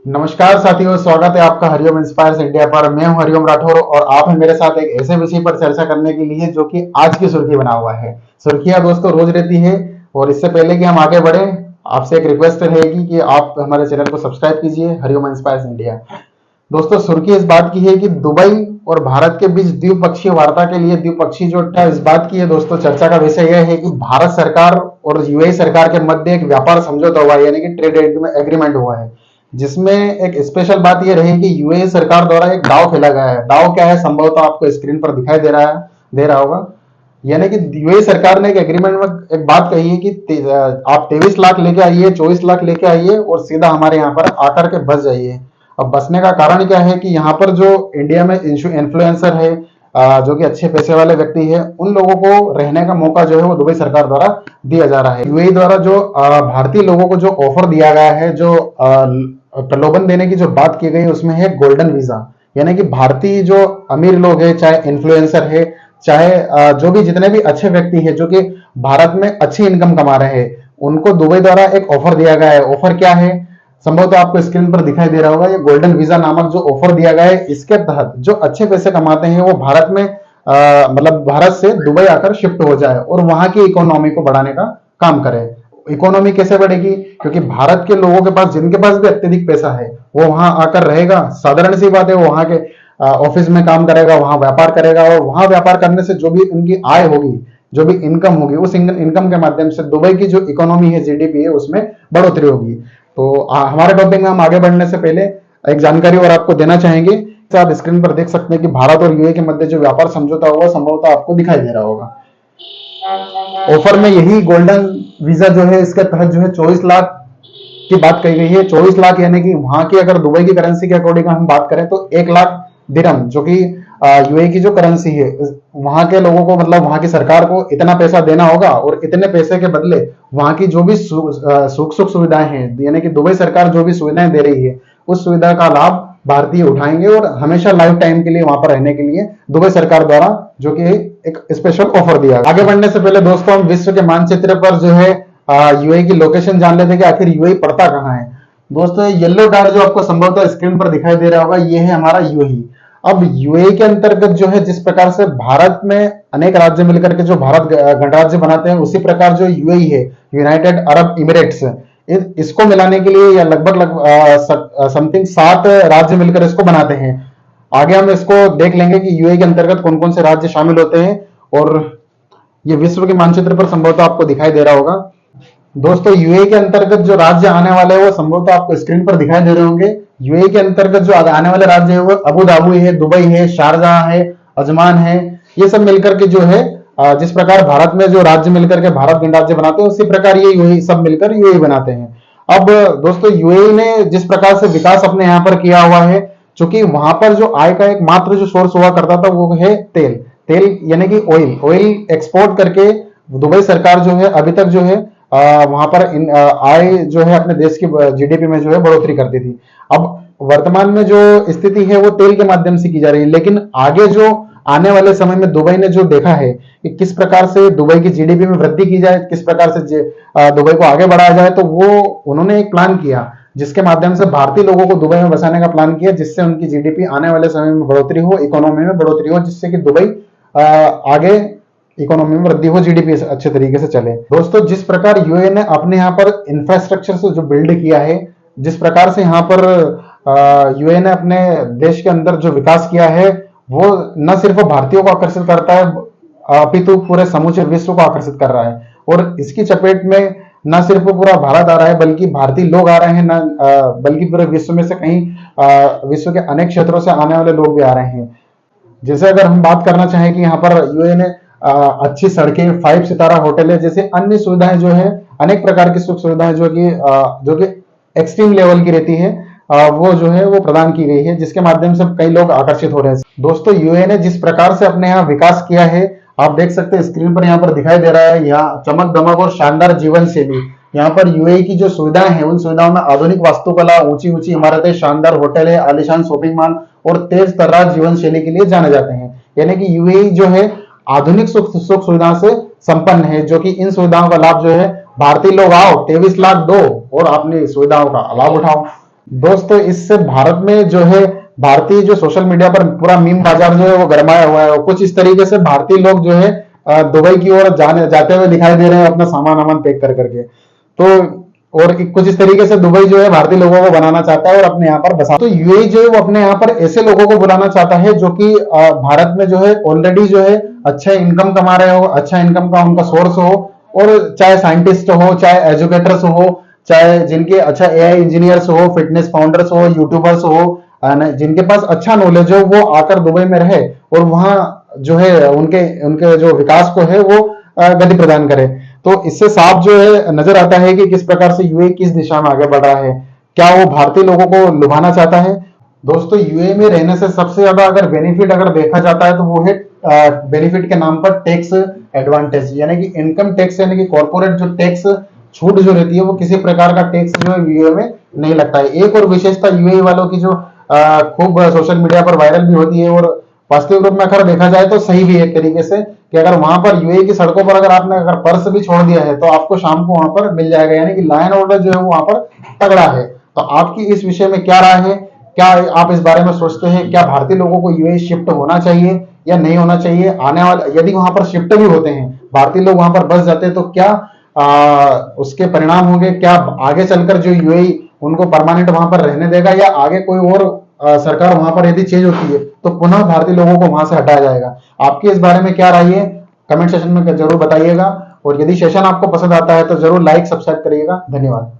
नमस्कार साथियों, स्वागत है आपका हरिओम इंस्पायर्स इंडिया पर। मैं हूं हरिओम राठौर और आप हैं मेरे साथ एक ऐसे विषय पर चर्चा करने के लिए जो कि आज की सुर्खी बना हुआ है। सुर्खियां दोस्तों रोज रहती है और इससे पहले कि हम आगे बढ़े, आपसे एक रिक्वेस्ट रहेगी कि आप हमारे चैनल को सब्सक्राइब कीजिए, हरिओम इंस्पायर्स इंडिया। दोस्तों सुर्खी इस बात की है कि दुबई और भारत के बीच द्विपक्षीय वार्ता के लिए द्विपक्षीय जो इस बात की है दोस्तों, चर्चा का विषय यह है कि भारत सरकार और यूएई सरकार के मध्य एक व्यापार समझौता हुआ है, यानी कि ट्रेड एग्रीमेंट हुआ है, जिसमें एक स्पेशल बात यह रही कि यूएई सरकार द्वारा एक दाव खेला गया है। दाव क्या है, संभवतः आपको स्क्रीन पर दिखाई दे रहा होगा। यानी कि यूएई सरकार ने एक एग्रीमेंट में एक बात कही है कि आप 23 लाख लेके आइए, 24 लाख लेके आइए और सीधा हमारे यहाँ पर आकर के बस जाइए। अब बसने का कारण क्या है कि यहाँ पर जो इंडिया में इन्फ्लुएंसर है, जो कि अच्छे पैसे वाले व्यक्ति है, उन लोगों को रहने का मौका जो है वो दुबई सरकार द्वारा दिया जा रहा है। यूएई द्वारा जो भारतीय लोगों को जो ऑफर दिया गया है, जो प्रलोभन देने की जो बात की गई उसमें है गोल्डन वीजा। यानी कि भारतीय जो अमीर लोग हैं, चाहे इन्फ्लुएंसर है, चाहे जो भी जितने भी अच्छे व्यक्ति हैं जो कि भारत में अच्छी इनकम कमा रहे हैं, उनको दुबई द्वारा एक ऑफर दिया गया है। ऑफर क्या है, संभवतः आपको स्क्रीन पर दिखाई दे रहा होगा। ये गोल्डन वीजा नामक जो ऑफर दिया गया है, इसके तहत जो अच्छे पैसे कमाते हैं वो भारत में मतलब भारत से दुबई आकर शिफ्ट हो जाए और वहां की इकोनॉमी को बढ़ाने का काम करे। इकोनॉमी कैसे बढ़ेगी, क्योंकि भारत के लोगों के पास, जिनके पास भी अत्यधिक पैसा है, वो वहां आकर रहेगा। साधारण सी बात है, वो वहां के ऑफिस में काम करेगा, वहां व्यापार करेगा और वहां व्यापार करने से जो भी उनकी आय होगी, जो भी इनकम होगी, उस इनकम के माध्यम से दुबई की जो इकोनॉमी है, जीडीपी है, उसमें बढ़ोतरी होगी। तो हमारे टॉपिक में हम आगे बढ़ने से पहले एक जानकारी और आपको देना चाहेंगे। तो आप स्क्रीन पर देख सकते हैं कि भारत और यूएई के मध्य जो व्यापार समझौता हुआ, संभवतः आपको दिखाई दे रहा होगा। ऑफर में यही गोल्डन वीजा जो है, इसके तहत जो है 24 लाख की बात कही गई है। 24 लाख यानी कि वहां की अगर दुबई की करेंसी के अकॉर्डिंग हम बात करें तो 1 लाख दिरहम, जो कि यूएई की जो करेंसी है, वहां के लोगों को, मतलब वहां की सरकार को इतना पैसा देना होगा और इतने पैसे के बदले वहां की जो भी सुख सुविधाएं हैं, यानी कि दुबई सरकार जो भी सुविधाएं दे रही है, उस सुविधा का लाभ भारतीय उठाएंगे और हमेशा लाइफ टाइम के लिए वहां पर रहने के लिए दुबई सरकार द्वारा जो कि एक स्पेशल ऑफर दिया। आगे बढ़ने से पहले दोस्तों हम विश्व के मानचित्र पर जो है यूएई की लोकेशन जान लेते हैं कि आखिर यूएई पड़ता कहाँ है। दोस्तों येलो डॉट जो आपको संभवतः स्क्रीन पर दिखाई दे रहा होगा, ये है हमारा यूएई। अब यूएई के अंतर्गत जो है, जिस प्रकार से भारत में अनेक राज्य मिलकर के जो भारत गणराज्य बनाते हैं, उसी प्रकार जो यूएई है, यूनाइटेड अरब इमिरेट्स, इसको मिलाने के लिए या लगभग समथिंग 7 राज्य मिलकर इसको बनाते हैं। आगे हम इसको देख लेंगे कि यूएई के अंतर्गत कौन कौन से राज्य शामिल होते हैं और ये विश्व के मानचित्र पर संभवतः आपको दिखाई दे रहा होगा। दोस्तों यूएई के अंतर्गत जो राज्य आने वाले हैं वो संभवतः आपको स्क्रीन पर दिखाई दे रहे होंगे। यूएई के अंतर्गत जो आने वाले राज्य है वो अबू धाबी है, दुबई है, शारजाह है, अजमान है। ये सब मिलकर के जो है, जिस प्रकार भारत में जो राज्य मिलकर के भारत गणराज्य बनाते हैं, उसी प्रकार ये यूएई सब मिलकर यूएई बनाते हैं। अब दोस्तों यूएई ने जिस प्रकार से विकास अपने यहाँ पर किया हुआ है, चूंकि वहां पर जो आय का एकमात्र जो सोर्स हुआ करता था वो है तेल यानी कि ऑयल एक्सपोर्ट करके दुबई सरकार जो है अभी तक जो है वहां पर आय जो है अपने देश की जीडीपी में जो है बढ़ोतरी करती थी। अब वर्तमान में जो स्थिति है वो तेल के माध्यम से की जा रही है, लेकिन आगे जो आने वाले समय में दुबई ने जो देखा है कि किस प्रकार से दुबई की जीडीपी में वृद्धि की जाए, किस प्रकार से दुबई को आगे बढ़ाया जाए, तो वो उन्होंने एक प्लान किया जिसके माध्यम से भारतीय लोगों को दुबई में बसाने का प्लान किया, जिससे उनकी जीडीपी आने वाले समय में बढ़ोतरी हो, इकोनॉमी में बढ़ोतरी हो, जिससे कि दुबई आगे इकोनॉमी में वृद्धि हो, जीडीपी अच्छे तरीके से चले। दोस्तों जिस प्रकार यूएई ने अपने यहाँ पर इंफ्रास्ट्रक्चर से जो बिल्ड किया है, जिस प्रकार से यहाँ पर यूएई ने अपने देश के अंदर जो विकास किया है, वो न सिर्फ भारतीयों को आकर्षित करता है अपितु पूरे समूचे विश्व को आकर्षित कर रहा है। और इसकी चपेट में न सिर्फ पूरा भारत आ रहा है, बल्कि भारतीय लोग आ रहे हैं, न बल्कि पूरे विश्व में से कहीं विश्व के अनेक क्षेत्रों से आने वाले लोग भी आ रहे हैं। जैसे अगर हम बात करना चाहें कि यहाँ पर यूएई ने अच्छी सड़कें, 5 सितारा होटल है, जैसे अन्य सुविधाएं जो है, अनेक प्रकार की सुख सुविधाएं जो कि एक्सट्रीम लेवल की रहती है, वो जो है वो प्रदान की गई है, जिसके माध्यम से कई लोग आकर्षित हो रहे हैं। दोस्तों यूएई ने जिस प्रकार से अपने यहाँ विकास किया है, आप देख सकते हैं स्क्रीन पर यहाँ पर दिखाई दे रहा है, यहाँ चमक दमक और शानदार जीवन शैली। यहाँ पर यूएई की जो सुविधाएं हैं, उन सुविधाओं में आधुनिक वास्तुकला, ऊंची ऊंची इमारतें, शानदार होटल है, आलीशान शॉपिंग मॉल और तेज तर्रार जीवन शैली के लिए जाने जाते हैं। यानी कि यूएई जो है आधुनिक सुख सुविधाओं से संपन्न है, जो कि इन सुविधाओं का लाभ जो है भारतीय लोग आओ, 23 लाख दो और अपनी सुविधाओं का लाभ उठाओ। दोस्तों इससे भारत में जो है, भारतीय जो सोशल मीडिया पर पूरा मीम बाजार जो है वो गरमाया हुआ है, और कुछ इस तरीके से भारतीय लोग जो है दुबई की ओर जाने जाते हुए दिखाई दे रहे हैं अपना सामान वामान पैक कर करके। तो और कुछ इस तरीके से दुबई जो है भारतीय लोगों को बनाना चाहता है और अपने यहाँ पर बसा, तो यूएई जो है वो अपने यहाँ पर ऐसे लोगों को बुलाना चाहता है जो कि भारत में जो है ऑलरेडी जो है अच्छा इनकम कमा रहे हो, अच्छा इनकम का उनका सोर्स हो, और चाहे साइंटिस्ट हो, चाहे एजुकेटर्स हो, चाहे जिनके अच्छा एआई इंजीनियर्स हो, फिटनेस फाउंडर्स हो, यूट्यूबर्स हो, जिनके पास अच्छा नॉलेज हो, वो आकर दुबई में रहे और वहां जो है उनके उनके जो विकास को है वो गति प्रदान करे। तो इससे साफ जो है नजर आता है कि किस प्रकार से यूएई किस दिशा में आगे बढ़ रहा है। क्या वो भारतीय लोगों को लुभाना चाहता है? दोस्तों यूएई में रहने से सबसे ज्यादा अगर बेनिफिट अगर देखा जाता है तो वो है बेनिफिट के नाम पर टैक्स एडवांटेज, यानी कि इनकम टैक्स, यानी कि कॉर्पोरेट जो टैक्स छूट जो रहती है वो किसी प्रकार का टैक्स जो है यूएई में नहीं लगता है। एक और विशेषता यूएई वालों की जो खूब सोशल मीडिया पर वायरल भी होती है और वास्तविक रूप में अगर देखा जाए तो सही भी है एक तरीके से, कि अगर वहां पर यूएई की सड़कों पर अगर आपने अगर पर्स भी छोड़ दिया है तो आपको शाम को वहां पर मिल जाएगा, यानी कि लॉ एंड ऑर्डर जो है वो वहां पर तगड़ा है। तो आपकी इस विषय में क्या राय है? क्या आप इस बारे में सोचते हैं क्या भारतीय लोगों को यूएई शिफ्ट होना चाहिए या नहीं होना चाहिए? आने वाले यदि वहां पर शिफ्ट भी होते हैं, भारतीय लोग वहां पर बस जाते हैं, तो क्या उसके परिणाम होंगे? क्या आगे चलकर जो यूएई उनको परमानेंट वहां पर रहने देगा, या आगे कोई और सरकार वहां पर यदि चेंज होती है तो पुनः भारतीय लोगों को वहां से हटाया जाएगा? आपकी इस बारे में क्या राय है? कमेंट सेशन में जरूर बताइएगा, और यदि सेशन आपको पसंद आता है तो जरूर लाइक सब्सक्राइब करिएगा। धन्यवाद।